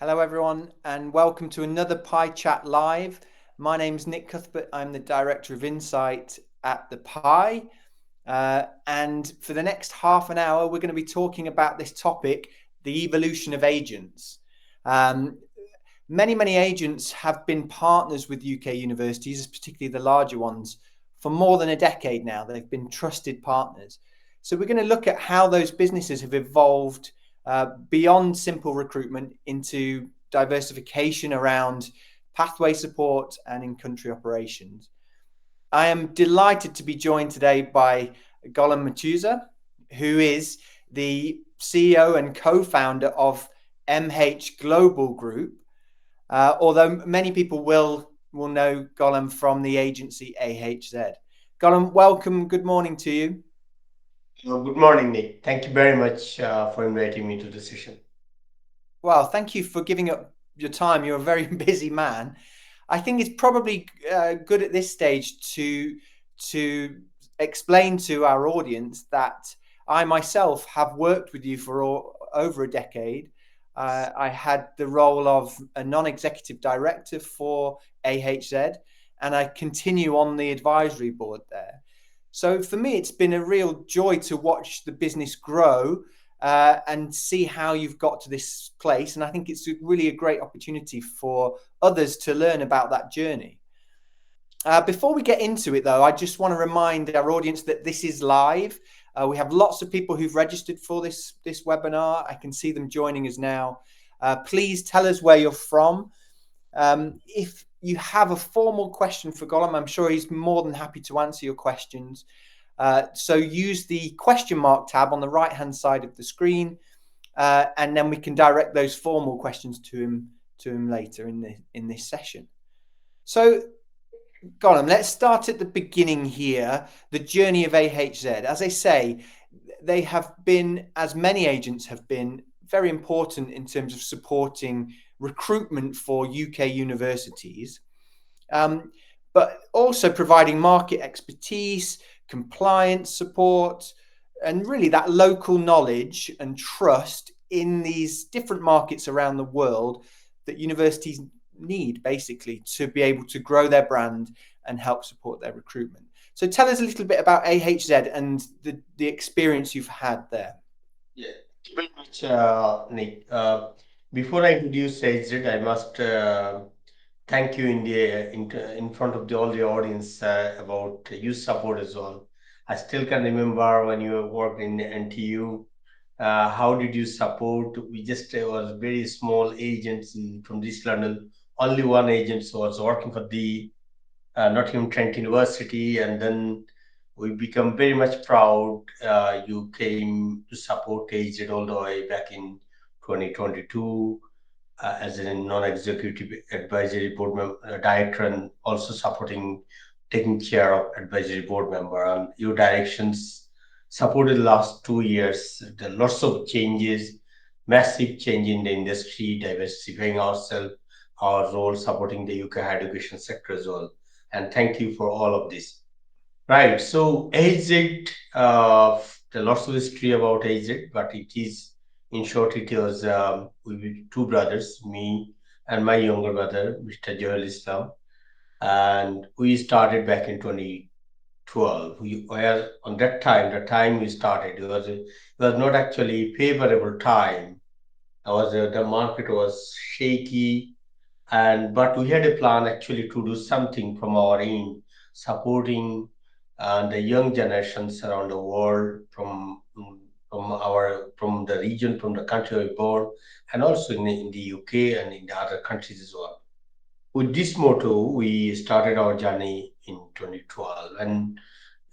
Hello, everyone, and welcome to another Pi Chat Live. My name's Nick Cuthbert. I'm the Director of Insight at the Pi. And for the next half an hour, we're going to be talking about this topic, the evolution of agents. Um, many agents have been partners with UK universities, particularly the larger ones, for more than a decade now. They've been trusted partners. So we're going to look at how those businesses have evolved beyond simple recruitment into diversification around pathway support and in-country operations. I am delighted to be joined today by Golam Mortuza, who is the CEO and co-founder of MH Global Group, although many people will know Golam from the agency AHZ. Golam, welcome. Good morning to you. Good morning, Nick. Thank you very much for inviting me to the session. Well, thank you for giving up your time. You're a very busy man. I think it's probably good at this stage to explain to our audience that I myself have worked with you for over a decade. I had the role of a non-executive director for AHZ, and I continue on the advisory board there. So for me, it's been a real joy to watch the business grow and see how you've got to this place. And I think it's really a great opportunity for others to learn about that journey. Before we get into it, though, I just want to remind our audience that this is live. We have lots of people who've registered for this webinar. I can see them joining us now. Please tell us where you're from. If you have a formal question for Golam, I'm sure he's more than happy to answer your questions. So use the question mark tab on the right-hand side of the screen, and then we can direct those formal questions to him later in this session. So, Golam, let's start at the beginning here. The journey of AHZ. As I say, they have been, as many agents have been, very important in terms of supporting recruitment for UK universities, but also providing market expertise, compliance support, and really that local knowledge and trust in these different markets around the world that universities need basically to be able to grow their brand and help support their recruitment. So tell us a little bit about AHZ and the experience you've had there. Yeah, thank you very much, Nick. Before I introduce Sajid, I must thank you in front of all the audience about youth support as well. I still can remember when you worked in NTU. How did you support? We just was very small agents from this London. Only one agent was working for the Nottingham Trent University, and then we become very much proud. You came to support AZ all the way back in 2022 as a non-executive advisory board director, and also supporting, taking care of advisory board member. And your directions supported the last 2 years. There are lots of changes, massive change in the industry, diversifying ourselves, our role supporting the UK higher education sector as well. And thank you for all of this. Right. So AZ, there are lots of history about AZ, but it is, in short, it was we were two brothers, me and my younger brother, Mr. Joel Islam, and we started back in 2012. We were on that time. The time we started, it was not actually favorable time. The market was shaky, and but we had a plan actually to do something from our end, supporting the young generations around the world from the region, from the country we born, and also in the UK and in the other countries as well. With this motto, we started our journey in 2012, and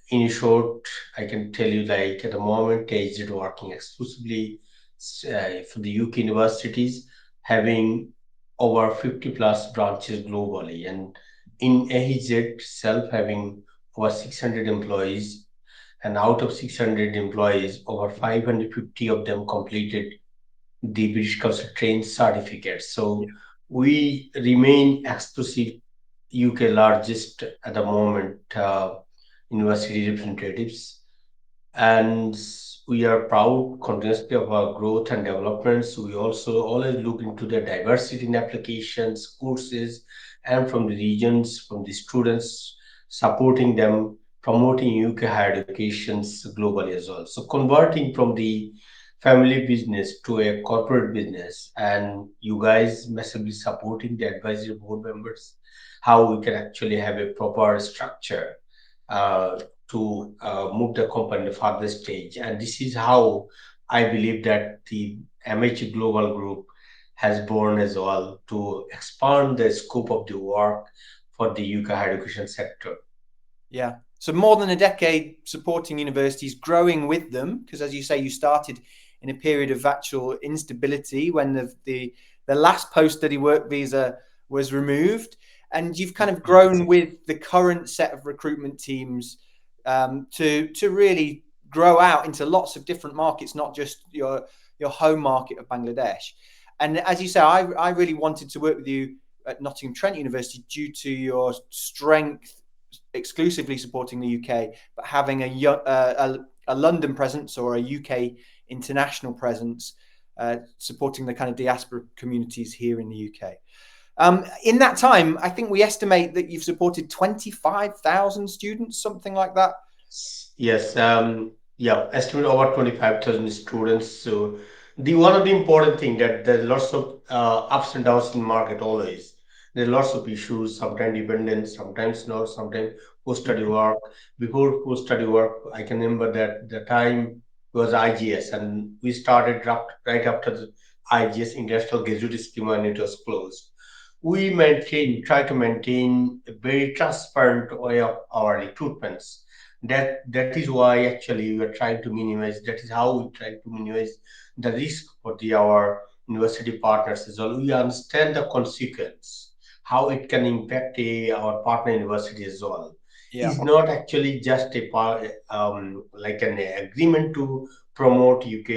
in short, I can tell you, like, at the moment, TAGE is working exclusively for the UK universities, having over 50 plus branches globally, and in AHZ itself having over 600 employees, and out of 600 employees, over 550 of them completed the British Council trained certificate. Yeah. So we remain exclusive UK largest at the moment university representatives. and we are proud continuously of our growth and developments. We also always look into the diversity in applications, courses, and from the regions, from the students, supporting them, promoting UK higher educations globally as well. So converting from the family business to a corporate business, and you guys massively supporting the advisory board members, how we can actually have a proper structure uh, to move the company to further stage. And this is how I believe that the MH Global Group has born as well to expand the scope of the work for the UK higher education sector. Yeah. So more than a decade supporting universities, growing with them, because as you say, you started in a period of actual instability when the last post-study work visa was removed, and you've kind of grown with the current set of recruitment teams to really grow out into lots of different markets, not just your home market of Bangladesh. And as you say, I really wanted to work with you at Nottingham Trent University due to your strength exclusively supporting the UK, but having a London presence or a UK international presence, supporting the kind of diaspora communities here in the UK. In that time, I think we estimate that you've supported 25,000 students, something like that. Yes, yeah, estimate over 25,000 students. So the one of the important thing that there's lots of ups and downs in market always. There are lots of issues, sometimes dependent, sometimes not, sometimes post-study Mm-hmm. work. Before post-study work, I can remember that the time was IGS, and we started right after the IGS International Graduate Scheme when it was closed. We try to maintain a very transparent way of our recruitments. That is why actually we are trying to minimize. That is how we try to minimize the risk for our university partners as well. We understand the consequence, how it can impact our partner university as well. Yeah, Is not actually just a like an agreement to promote UK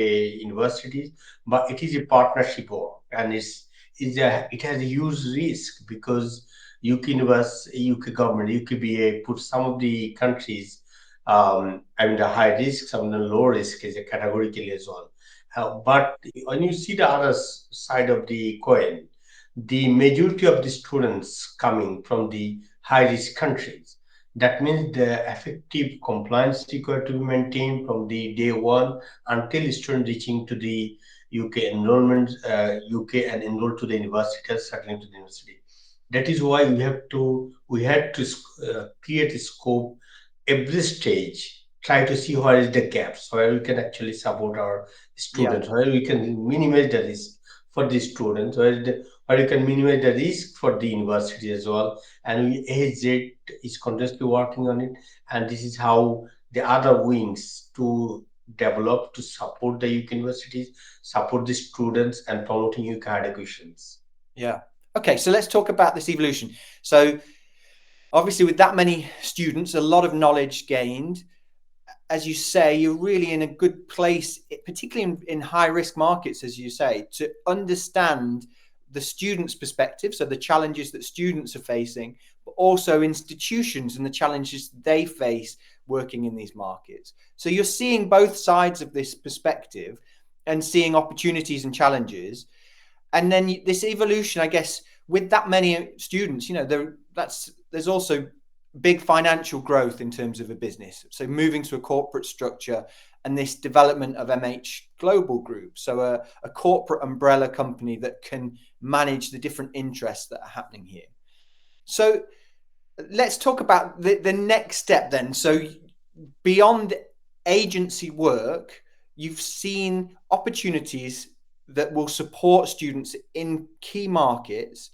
universities, but it is a partnership work, and it has a huge risk because UK government, UKBA put some of the countries I mean the high risk, some of the low risk is a categorically as well. But when you see the other side of the coin, the majority of the students coming from the high risk countries. That means the effective compliance required to be maintained from the day one until student reaching to the UK enrollment, UK and enroll to the university, or settling to the university. That is why we had to create a scope every stage, try to see where is the gaps, where we can actually support our yeah, students, where we can minimize the risk for the students, where you can minimize the risk for the university as well. And AZ is continuously working on it, and this is how the other wings to develop to support the UK universities, support the students, and promoting UK educations. yeah. Okay, so let's talk about this evolution. So obviously, with that many students, a lot of knowledge gained. As you say, you're really in a good place, particularly in high risk markets, as you say, to understand the students' perspective, so the challenges that students are facing, but also institutions and the challenges they face working in these markets. So you're seeing both sides of this perspective and seeing opportunities and challenges. And then this evolution, I guess, with that many students, there's also big financial growth in terms of a business. So moving to a corporate structure and this development of MH Global Group, so a corporate umbrella company that can manage the different interests that are happening here. So let's talk about the next step then. So beyond agency work, you've seen opportunities that will support students in key markets.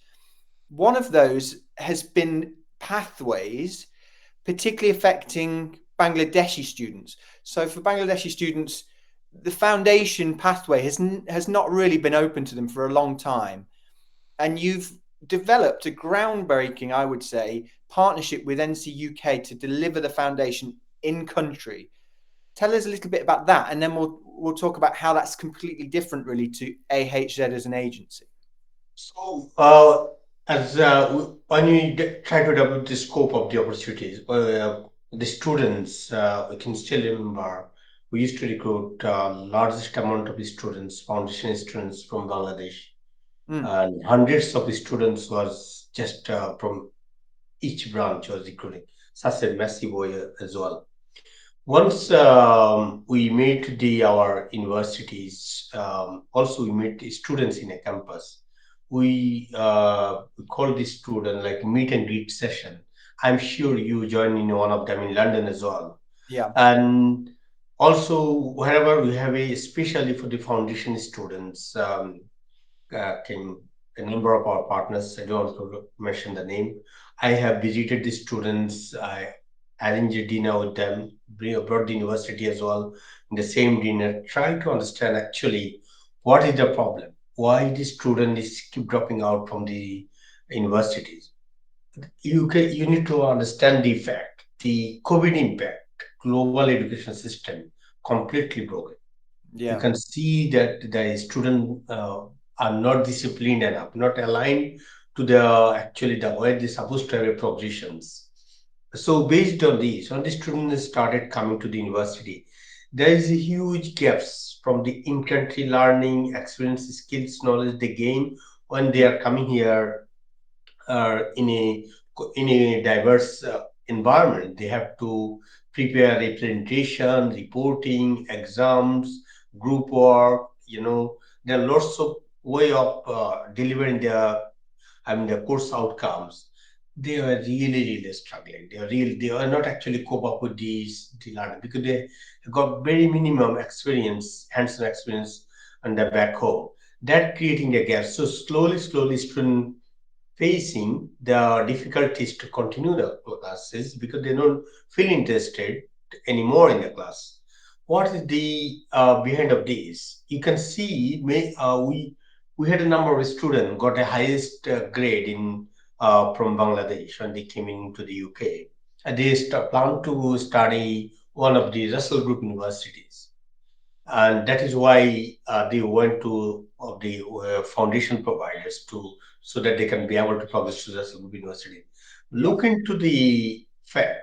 One of those has been pathways, particularly affecting Bangladeshi students. So for Bangladeshi students, the foundation pathway has not really been open to them for a long time, and you've developed a groundbreaking, I would say, partnership with NCUK to deliver the foundation in country. Tell us a little bit about that, and then we'll talk about how that's completely different, really, to AHZ as an agency. So, as when we try to develop the scope of the opportunities, the students, we can still remember We used to recruit largest amount of students, foundation students from Bangladesh, Mm. and hundreds of students was just from each branch was recruiting. Such a massive way as well. Once we met our universities, also we met the students in a campus. We call this student like meet and greet session. I'm sure you join in one of them in London as well. Yeah. And also wherever we have a, especially for the foundation students, came a number of our partners. I don't want to mention the name. I have visited the students. I arranged a dinner with them, brought the university as well in the same dinner, trying to understand actually what is the problem, why the student is keep dropping out from the universities. You need to understand the fact, the COVID impact, global education system completely broken. You Yeah. can see that the student are not disciplined enough, not aligned to the actually the way they're supposed to have a progressions. So based on this, when the students started coming to the university, there is a huge gaps from the in-country learning, experience, skills, knowledge they gain when they are coming here in a diverse environment. They have to prepare representation, reporting, exams, group work. There are lots of way of delivering the course outcomes. They are really, really struggling. They are not actually cope up with the learning because they got very minimum experience, hands-on experience, and they're back home. That creating a gap. So slowly, student facing the difficulties to continue the classes because they don't feel interested anymore in the class. What is the behind of this? You can see we had a number of students got a highest grade in from Bangladesh when they came into the UK. And they plan to study one of the Russell Group universities, and that is why they went to the foundation providers to so that they can be able to progress to the Sangub University. Yeah. Look into the fact.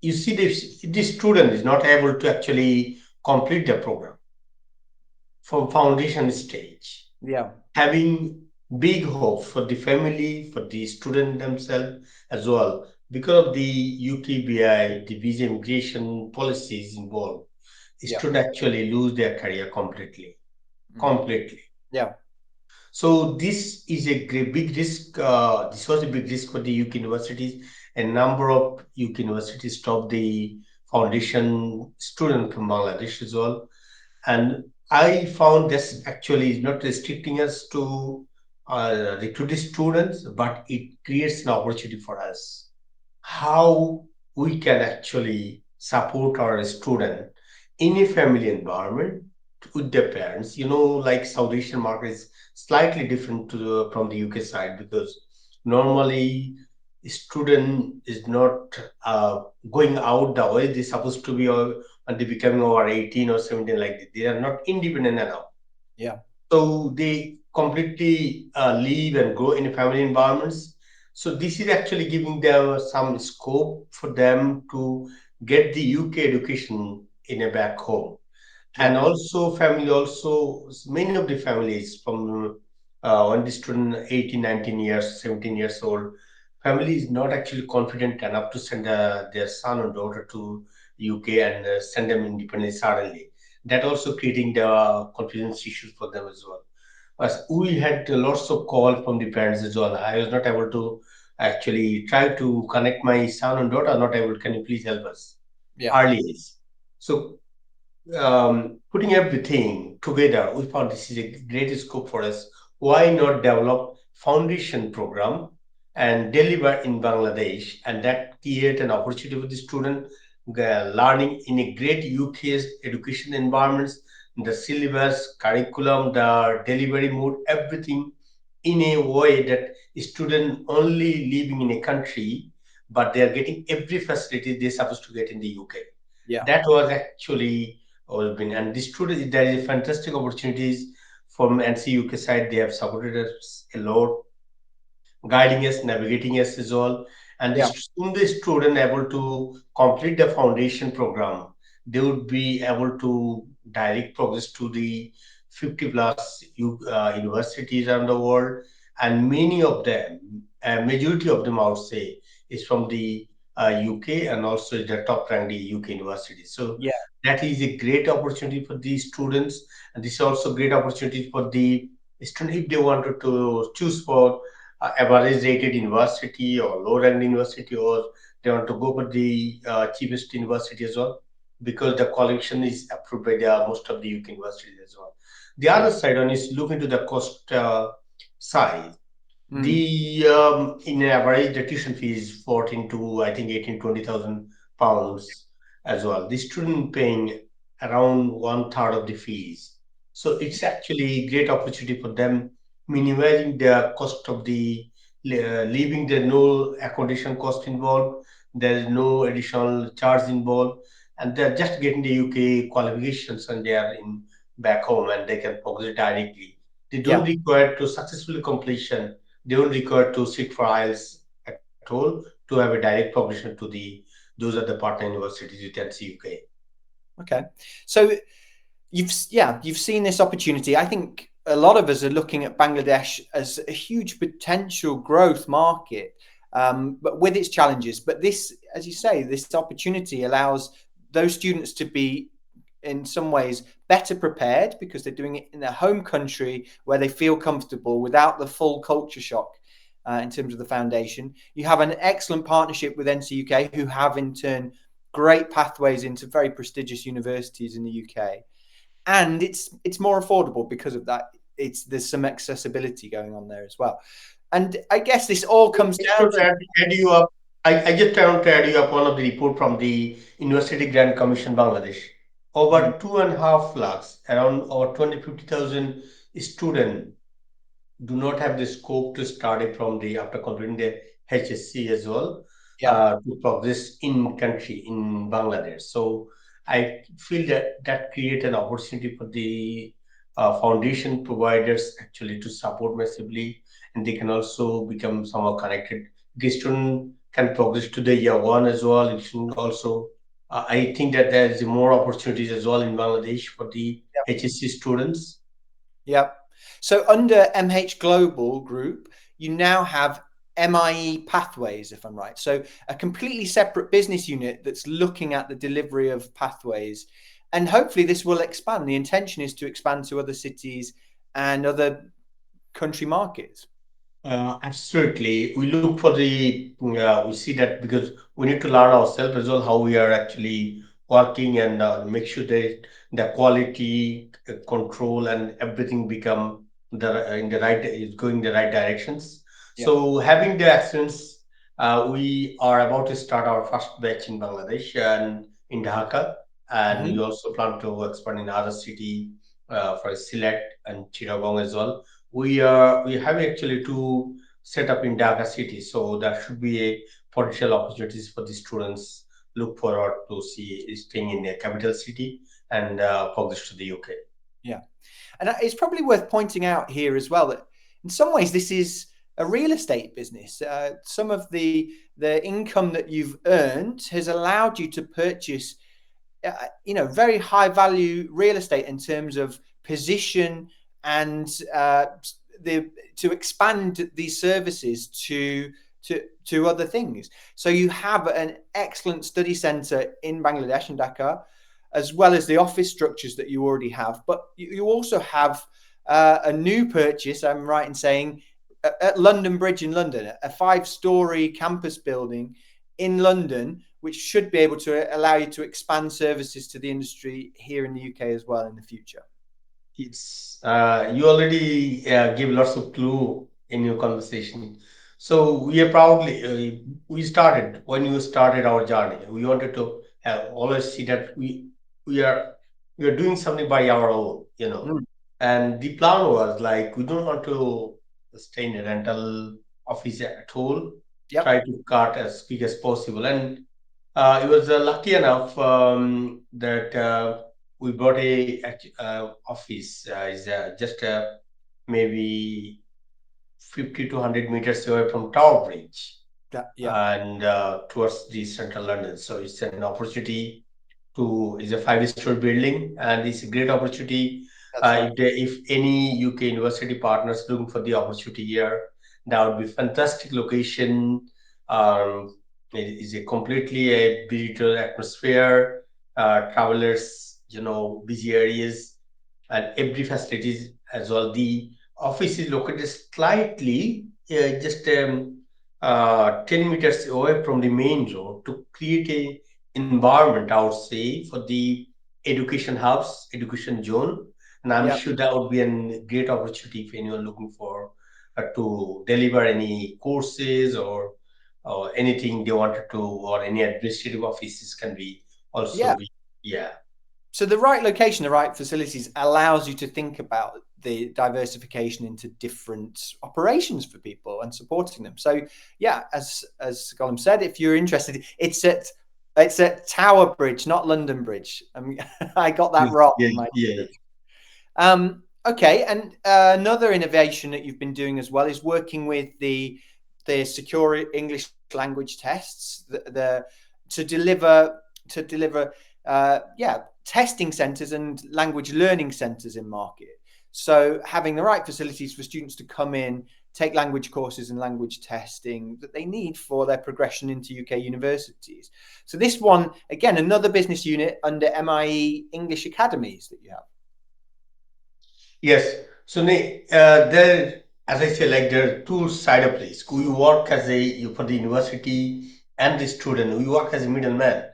You see, this student is not able to actually complete the program from foundation stage, Yeah. having big hope for the family, for the student themselves as well, because of the UKBI, the visa immigration policies involved. Yeah. Student actually lose their career completely. Mm. Completely. Yeah. So this is a great big risk. This was a big risk for the UK universities. A number of UK universities stopped the foundation student from Bangladesh as well. And I found this actually is not restricting us to recruit students, but it creates an opportunity for us how we can actually support our student in a family environment with their parents. Like South Asian market is slightly different from the UK side because normally student is not going out the way they're supposed to be when they becoming over 18 or 17 like that. They are not independent enough. Yeah. So they completely live and grow in family environments. So this is actually giving them some scope for them to get the UK education in a back home. Yeah. And also family also many of the families from when the student 18, 19 years, 17 years old, family is not actually confident enough to send their son or daughter to UK and send them independently suddenly. That also creating the confidence issues for them as well. As we had lots of call from the parents as well. I was not able to actually try to connect my son and daughter. Not able. Can you please help us? Yeah. Early age. So putting everything together, we found this is a great scope for us. Why not develop foundation program and deliver in Bangladesh, and that create an opportunity for the student learning in a great UK's education environments, the syllabus, curriculum, the delivery mode, everything in a way that student only living in a country, but they are getting every facility they're supposed to get in the UK. Yeah. That was actually all been, and the student there is fantastic opportunities from NCUK side. They have supported us a lot, guiding us, navigating us as well. And Yeah. soon the student able to complete the foundation program, they would be able to direct progress to the 50 plus universities around the world, and many of them, a majority of them, I would say, is from the UK, and also the top ranked UK universities. So Yeah, that is a great opportunity for the students, and this is also great opportunity for the student if they wanted to choose for average rated university or low ranked university, or they want to go for the cheapest university as well, because the qualification is approved by the most of the UK universities as well. The yeah. other side, on is look into the cost side. Mm. The in average the tuition fee is 14 to I think 18 £20,000 as well. The student paying around one third of the fees. So it's actually great opportunity for them, minimizing the cost of the leaving there no accommodation cost involved. There is no additional charge involved, and they're just getting the UK qualifications and they are in back home and they can progress directly. They don't Yeah. require to successfully completion, they don't require to sit for IELTS at all to have a direct progression to the those are the partner universities with NCUK. Okay. So you've seen this opportunity. I think a lot of us are looking at Bangladesh as a huge potential growth market, but with its challenges. But this, as you say, this opportunity allows those students to be, in some ways, better prepared because they're doing it in their home country where they feel comfortable without the full culture shock. In terms of the foundation, you have an excellent partnership with NCUK, who have in turn great pathways into very prestigious universities in the UK, and it's more affordable because of that. It's There's some accessibility going on there as well, and I guess this all comes Just down to to add you up, I just want to add you up one of the report from the University Grant Commission Bangladesh. mm, Over 2.5 lakhs, around over 20 50,000 students do not have the scope to study from the after completing the HSC as well, yeah, to progress in country in Bangladesh. So I feel that that create an opportunity for the foundation providers actually to support massively, and they can also become somehow connected. The student can progress to the year one as well. It should also. I think that there is more opportunities as well in Bangladesh for the yeah, HSC students. yeah. So under MH Global Group, you now have MIE Pathways, if I'm right. So a completely separate business unit that's looking at the delivery of pathways, and hopefully this will expand. The intention is to expand to other cities and other country markets. Absolutely. We look for the, we see that because we need to learn ourselves as well how we are actually working, and make sure that the quality control and everything become in the right, is going the right directions. Yeah. So having the accents, we are about to start our first batch in Bangladesh and in Dhaka, and Hmm. we also plan to expand in other city for Sylhet and Chittagong as well. We have actually to set up in Dhaka city, so that should be a potential opportunities for the students. Look forward to see staying in the capital city and progress to the UK. Yeah. And it's probably worth pointing out here as well that in some ways this is a real estate business. Some of the income that you've earned has allowed you to purchase, very high value real estate in terms of position and the to expand these services to other things. So you have an excellent study center in Bangladesh and Dhaka, as well as the office structures that you already have. But you also have a new purchase, I'm right in saying, at London Bridge in London, a 5-story campus building in London, which should be able to allow you to expand services to the industry here in the UK as well in the future. It's you already give lots of clue in your conversation. So we are proudly we started when you started our journey. We wanted to always see that we are we are doing something by our own, you know. Mm. And the plan was like we don't want to stay in a rental office at all. Try Yep. to cut as quick as possible, and it was lucky enough that we bought a office is just maybe 50 to 100 meters away from Tower Bridge Yeah. Yeah. and towards the central London. So it's an opportunity to is a five-story building, and it's a great opportunity. That's right. If any UK university partners looking for the opportunity here, that would be fantastic location. Um, it is a completely a digital atmosphere. Travelers, busy areas, and every facilities as well. The office is located slightly just 10 meters away from the main road to create a environment, I would say, for the education hubs, education zone. And I'm Yeah. sure that would be a great opportunity if anyone looking for to deliver any courses or anything they wanted to, or any administrative offices can be also Yeah. be, yeah. So the right location, the right facilities allows you to think about the diversification into different operations for people and supporting them. So yeah, as Golam said, if you're interested, it's at Tower Bridge, not London Bridge. I mean, I got that Yes, wrong yeah, in my yeah. research. Okay, and another innovation that you've been doing as well is working with the secure English language tests, the to deliver testing centres and language learning centres in market. So having the right facilities for students to come in, take language courses and language testing that they need for their progression into UK universities. So this one, again, another business unit under MIE English Academies that you have. Yes. So there, as I say, like there are two side of this. We work as for the university and the student. We work as a middleman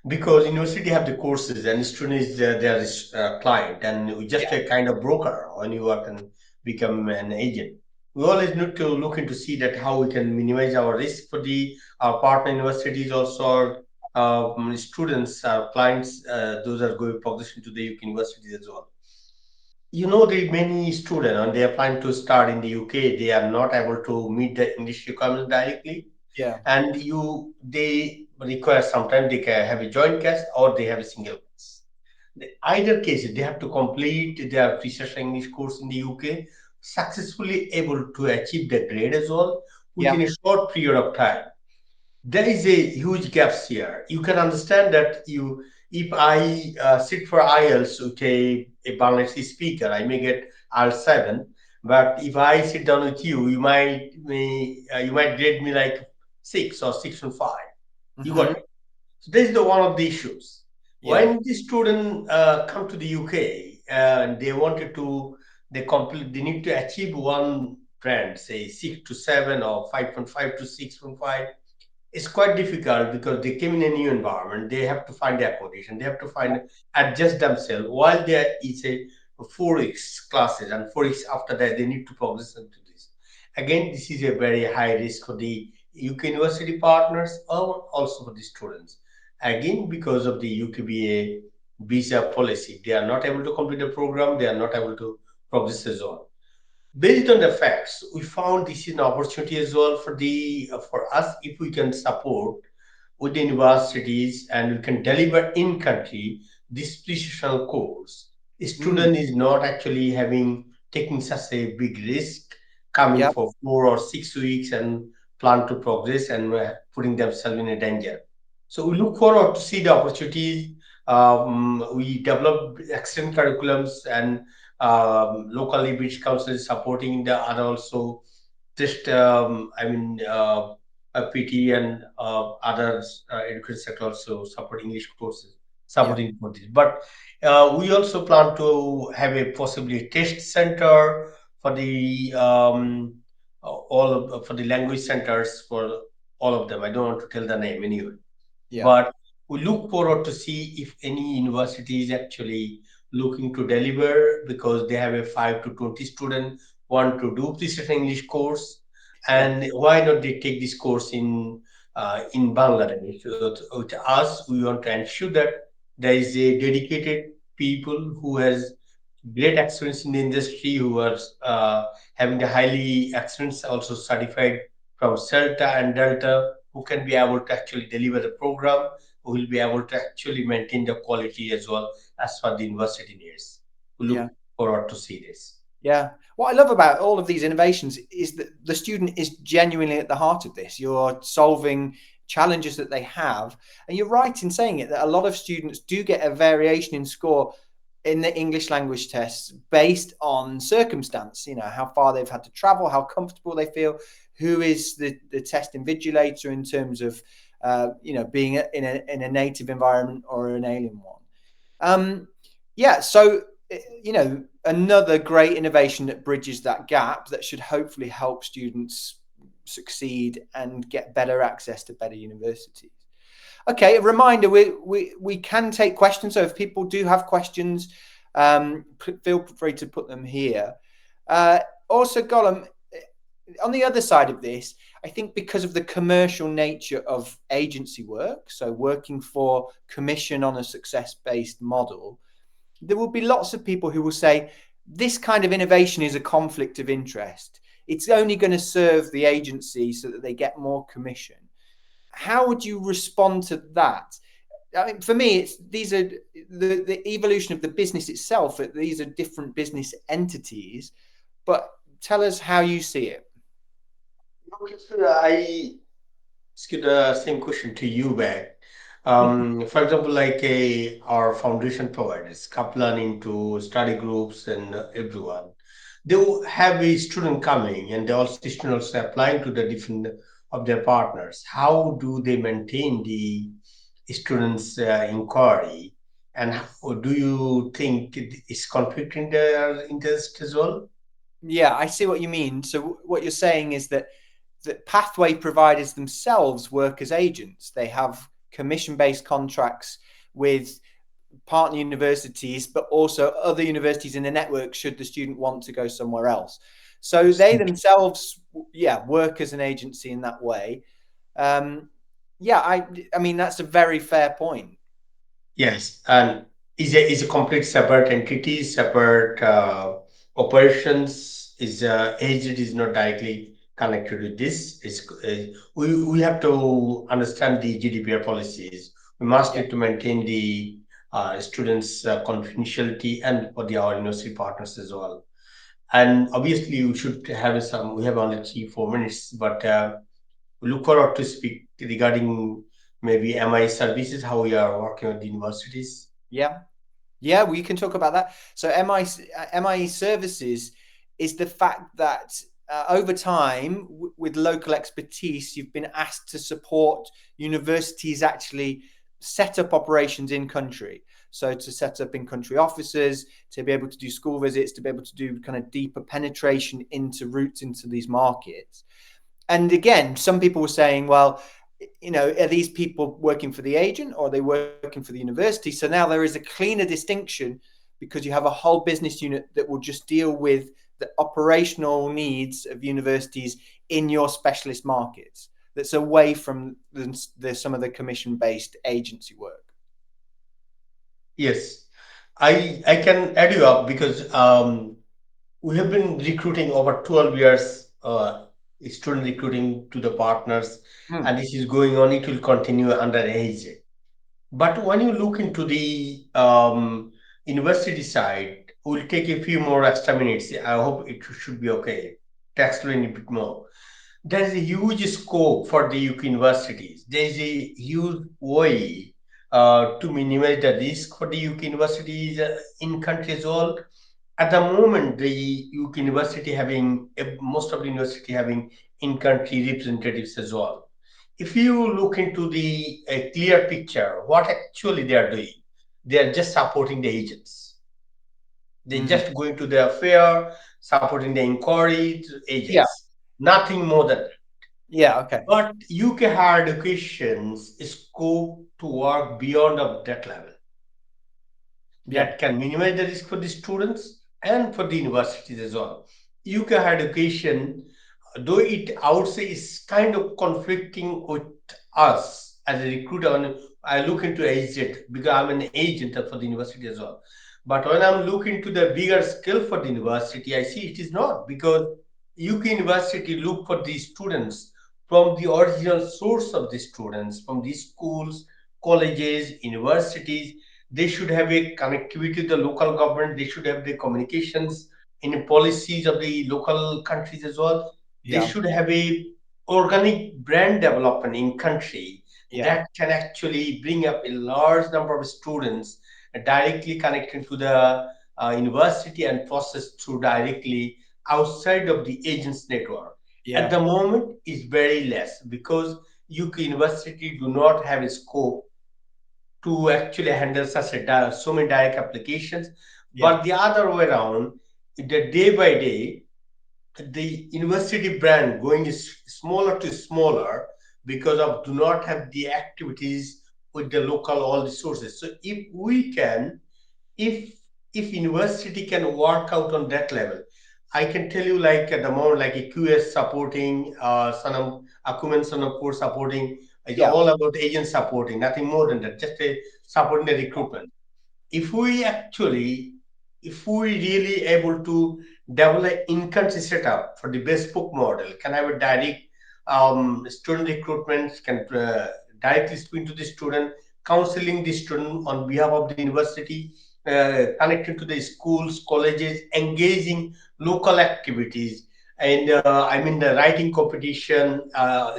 because university have the courses and student is their client, and we just Yeah. a kind of broker when you work and become an agent. We always need to look into see that how we can minimize our risk for the our partner universities, also our students, our clients. Those are going progression to the universities as well. The many students and they are planning to start in the UK, they are not able to meet the English requirements directly, Yeah. and they require sometimes they can have a joint class or they have a single class. Either case, they have to complete their pre-session English course in the UK, successfully able to achieve the grade as well Yeah. within a short period of time. There is a huge gaps here. You can understand that if I sit for IELTS with a Bangladeshi speaker, I may get IELTS 7. But if I sit down with you, you might grade me like 6 or 6.5. You got Hmm. it. So this is the one of the issues. Yeah. When the student come to the UK and they wanted to, they need to achieve one brand, say 6 to 7 or 5.5 to 6.5. It's quite difficult because they came in a new environment. They have to find their accommodation. They have to Yeah. find adjust themselves. While there is a 4 weeks classes, and 4 weeks after that they need to progress into this. Again, this is a very high risk for the UK university partners or also for the students. Again, because of the UKBA visa policy, they are not able to complete the program. They are not able to progress as well. Based on the facts, we found this is an opportunity as well for the for us if we can support with the universities and we can deliver in country this precision course. A Mm. student is not actually having taking such a big risk coming Yeah. for 4 or 6 weeks and plan to progress and putting themselves in a danger. So we look forward to see the opportunities. We develop excellent curriculums and locally British Council is supporting the other also just PT and others education sector also support English courses Yeah. supporting for this. But we also plan to have a possibly test center for the for the language centers for all of them. I don't want to tell the name anyway, Yeah. but we look forward to see if any university is actually looking to deliver because they have a 5 to 20 student want to do this English course, Yeah. and why not they take this course in Bangladesh. So with us, we want to ensure that there is a dedicated people who has great experience in the industry, who are having a highly experience, also certified from CELTA and Delta, who can be able to actually deliver the program, who will be able to actually maintain the quality as well as per the university needs. We Yeah. look forward to see this. Yeah. What I love about all of these innovations is that the student is genuinely at the heart of this. You're solving challenges that they have. And you're right in saying it, that a lot of students do get a variation in score in the English language tests based on circumstance, how far they've had to travel, how comfortable they feel, who is the test invigilator in terms of, being in a native environment or an alien one. Yeah, so, another great innovation that bridges that gap that should hopefully help students succeed and get better access to better universities. Okay, a reminder, we can take questions. So if people do have questions, feel free to put them here. Also, Gollum, on the other side of this, I think because of the commercial nature of agency work, so working for commission on a success-based model, there will be lots of people who will say this kind of innovation is a conflict of interest. It's only going to serve the agency so that they get more commission. How would you respond to that? I mean, for me, these are the evolution of the business itself. These are different business entities, but tell us how you see it. Okay, so I ask you the same question to you back. For example, like our foundation providers, Kaplan into study groups and everyone, they will have a student coming and they also students applying to the different of their partners. How do they maintain the students' inquiry? And how, do you think it is conflicting their interest as well? Yeah, I see what you mean. So what you're saying is that pathway providers themselves work as agents. They have commission-based contracts with partner universities, but also other universities in the network should the student want to go somewhere else. So they themselves, yeah, work as an agency in that way. Um, yeah, I mean that's a very fair point. Yes, and is a complete separate entity, separate operations. Is agent is not directly connected with this. We have to understand the GDPR policies. We must Yeah, need to maintain the students' confidentiality and for the our university partners as well. And obviously, we should have some. We have only 3 4 minutes, but we look forward to speak regarding maybe MI services, how we are working with the universities. yeah. Yeah, we can talk about that. So MIE services is the fact that over time, with local expertise, you've been asked to support universities actually set up operations in country. So to set up in country offices, to be able to do school visits, to be able to do kind of deeper penetration into routes into these markets. And again, some people were saying, well, are these people working for the agent or are they working for the university? So now there is a cleaner distinction because you have a whole business unit that will just deal with the operational needs of universities in your specialist markets. That's away from some of the commission-based agency work. Yes, I can add you up because we have been recruiting over 12 years, student recruiting to the partners, Hmm. and this is going on. It will continue under age. But when you look into the university side, we'll take a few more extra minutes. I hope it should be okay to explain a bit more. There is a huge scope for the UK universities. There is a huge way to minimize the risk for the UK universities in country as well. At the moment, the UK university having most of the university having in-country representatives as well. If you look into the clear picture, what actually they are doing, they are just supporting the agents. They Mm. just going to their fair, supporting the inquiry to Yeah. agents. Nothing more than that. Yeah. Okay. But UK higher education's scope to work beyond of that level Yeah. that can minimize the risk for the students and for the universities as well. UK higher education, though it I would say is kind of conflicting with us as a recruiter. When I look into agent because I'm an agent for the university as well. But when I'm looking to the bigger scale for the university, I see it is not because UK university look for the students from the original source of the students, from the schools, colleges, universities. They should have a connectivity to the local government. They should have the communications in the policies of the local countries as well. They Yeah. should have a organic brand development in country Yeah. that can actually bring up a large number of students directly connected to the university and process through directly outside of the agents network. At Yeah. the moment is very less because UK university do not have a scope to actually handle such so many direct applications. Yeah. But the other way around, the day by day the university brand going is smaller to smaller because of do not have the activities with the local all resources. So if we can, if if university can work out on that level, I can tell you like at the moment like a QS supporting Sanam Akumen Sanapur supporting is Yeah. all about agent supporting, nothing more than that, just a supporting the recruitment. If we actually, if we really able to develop in-country setup for the bespoke model, can have a direct student recruitment, can directly speak to the student, counseling the student on behalf of the university, connecting to the schools, colleges, engaging local activities, and I mean the writing competition,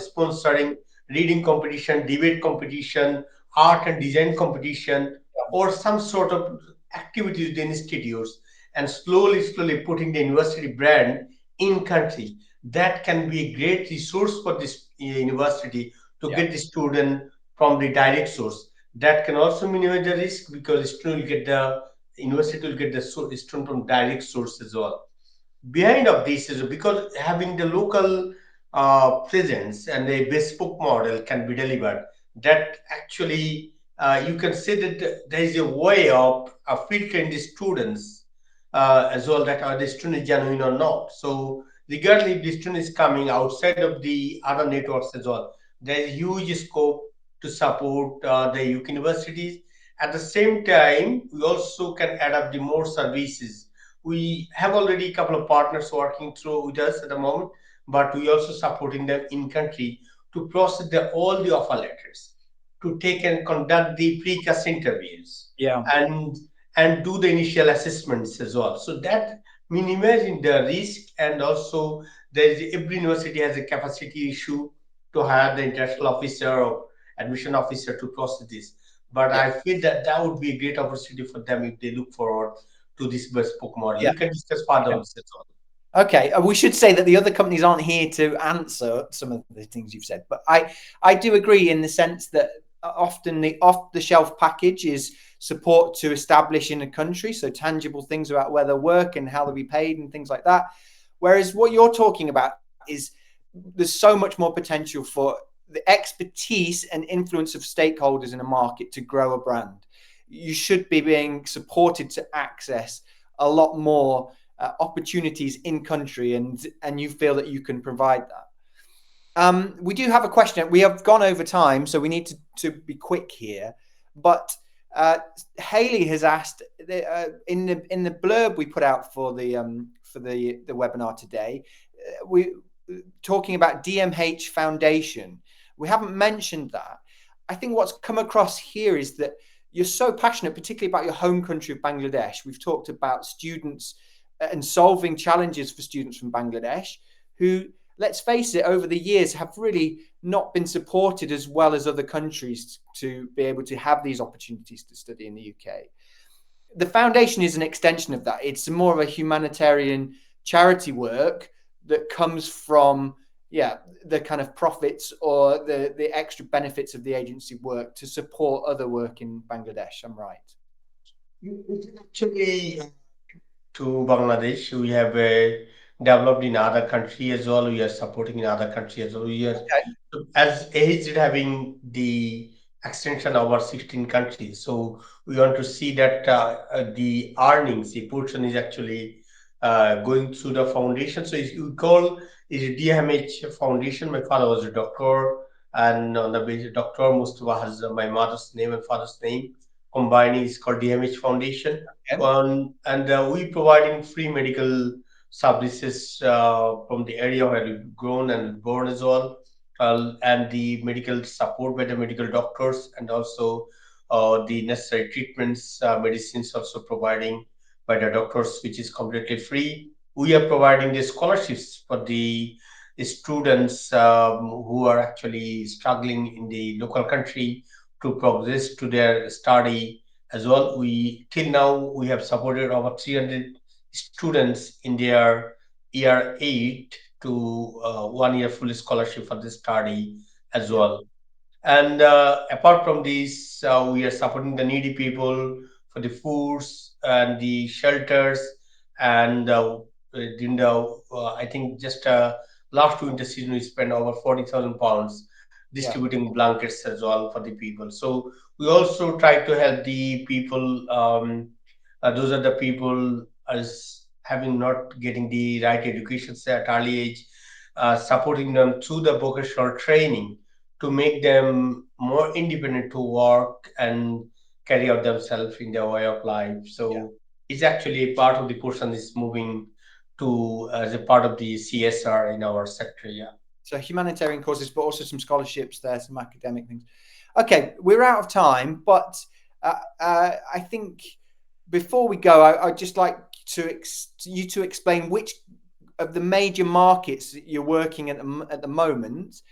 sponsoring reading competition, debate competition, art and design competition, or some sort of activities in institutes, and slowly putting the university brand in country, that can be a great resource for this university to Yeah. get the student from the direct source. That can also minimize the risk because the student will get the university will get the student from direct source as well. Behind of this is because having the local presence and a bespoke model can be delivered, that actually you can say that there is a way of filtering the students as well, that are the student genuine or not. So regardless if the student is coming outside of the other networks as well, there is huge scope to support the universities. At the same time, we also can add up the more services. We have already a couple of partners working through with us at the moment, but we also supporting them in country to process all the offer letters, to take and conduct the precast interviews, Yeah. and do the initial assessments as well. So that minimizing the risk, and also there is every university has a capacity issue to hire the international officer or admission officer to process this. But Yeah. I feel that that would be a great opportunity for them if they look forward to this bespoke model. Yeah. We can discuss further on this as well. Okay, we should say that the other companies aren't here to answer some of the things you've said, but I do agree in the sense that often the off-the-shelf package is support to establish in a country, so tangible things about where they work and how they'll be paid and things like that. Whereas what you're talking about is there's so much more potential for the expertise and influence of stakeholders in a market to grow a brand. You should be being supported to access a lot more opportunities in country, and you feel that you can provide that. We do have a question. We have gone over time, so we need to be quick here. But Haley has asked in the blurb we put out for the webinar today. We talking about DMH Foundation. We haven't mentioned that. I think what's come across here is that you're so passionate, particularly about your home country of Bangladesh. We've talked about students and solving challenges for students from Bangladesh who, let's face it, over the years have really not been supported as well as other countries to be able to have these opportunities to study in the UK. The foundation is an extension of that. It's more of a humanitarian charity work that comes from the kind of profits or the extra benefits of the agency work to support other work in Bangladesh. I'm right. We can actually to Bangladesh. We have developed in other country as well. We are supporting in other country as well. We are, Okay. as AHZ having the extension over 16 countries. So we want to see that the earnings, the portion is actually going through the foundation. So we call it DMH Foundation. My father was a doctor, and on the basis Dr. Mustafa has my mother's name and father's name. Combining is called DMH Foundation, Okay. and we providing free medical services from the area where we've grown and born as well, and the medical support by the medical doctors, and also the necessary treatments, medicines also providing by the doctors, which is completely free. We are providing the scholarships for the students who are actually struggling in the local country to progress to their study as well. We till now we have supported over 300 students in their year 8 to 1 year full scholarship for the study as Yeah. well. And apart from this, we are supporting the needy people for the foods and the shelters. And in the, I think just last winter season, we spent over 40,000 pounds Yeah. distributing blankets as well for the people. So we also try to help the people. Those are the people as having not getting the right education at early age, supporting them through the vocational training to make them more independent to work and carry out themselves in their way of life. Yeah. So it's actually a part of the person is moving to as a part of the CSR in our sector. Yeah. So humanitarian causes, but also some scholarships there, some academic things. Okay, we're out of time, but I think before we go, I'd just like you to explain which of the major markets that you're working at the moment,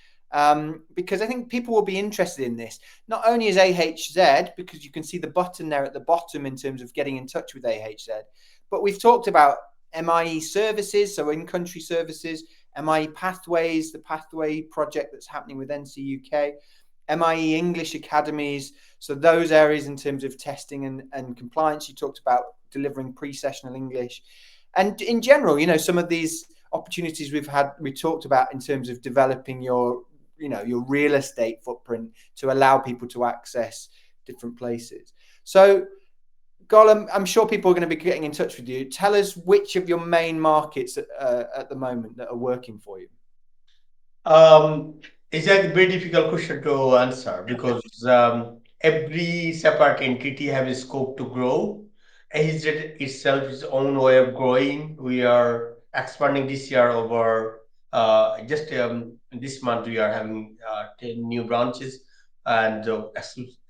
because I think people will be interested in this. Not only is AHZ, because you can see the button there at the bottom in terms of getting in touch with AHZ, but we've talked about MIE services, so in-country services, MIE Pathways, the Pathway project that's happening with NCUK, MIE English academies. So those areas in terms of testing and compliance, you talked about delivering pre-sessional English. And in general, some of these opportunities we talked about in terms of developing your real estate footprint to allow people to access different places. So Golam, I'm sure people are going to be getting in touch with you. Tell us which of your main markets at the moment that are working for you. Um, it's a very difficult question to answer because every separate entity have a scope to grow. AZ itself is own way of growing. We are expanding this year over just this month we are having 10 new branches and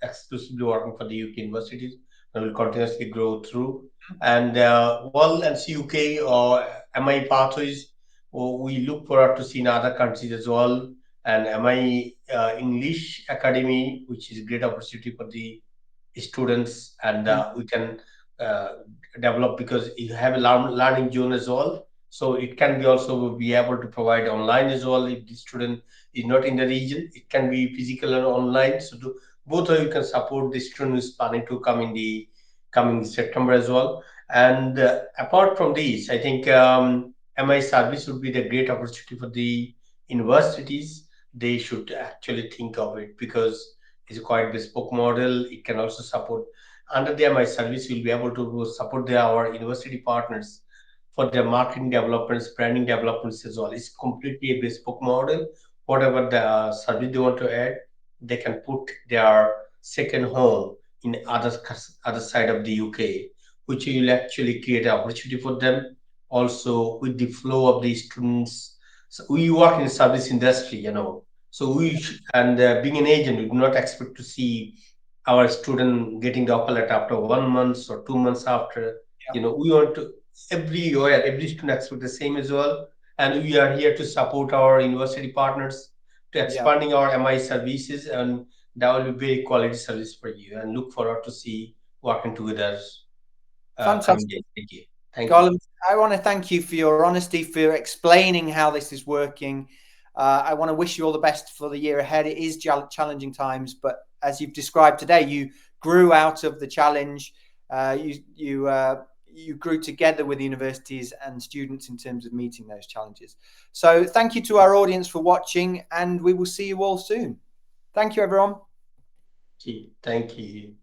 exclusively working for the UK universities and will continuously grow through. And well, NCUK or MI pathways we look forward to see in other countries as well. And MI English Academy, which is a great opportunity for the students, and Mm. we can uh, develop because you have a learning zone as well. So it can be also be able to provide online as well. If the student is not in the region, it can be physical and online. So both of you can support the student who is planning to come in the coming September as well. And apart from these, I think. MI service would be the great opportunity for the universities. They should actually think of it because it's a quite bespoke model. It can also support under the MI service. You'll be able to support our university partners for their marketing developments, branding developments as well. It's completely a bespoke model. Whatever the service they want to add, they can put their second home in other side of the UK, which will actually create an opportunity for them also with the flow of the students. So we work in service industry, So and being an agent, we do not expect to see our student getting the offer letter after 1 month or 2 months after. Yeah. We want to every year, every student expect the same as well. And we are here to support our university partners to Yeah. expanding our MI services, and that will be very quality service for you. And look forward to see working together coming Fantastic. days. Thank you. Thank you. Gollum, I want to thank you for your honesty, for explaining how this is working. I want to wish you all the best for the year ahead. It is challenging times, but as you've described today, you grew out of the challenge. You grew together with universities and students in terms of meeting those challenges. So thank you to our audience for watching, and we will see you all soon. Thank you, everyone. Thank you.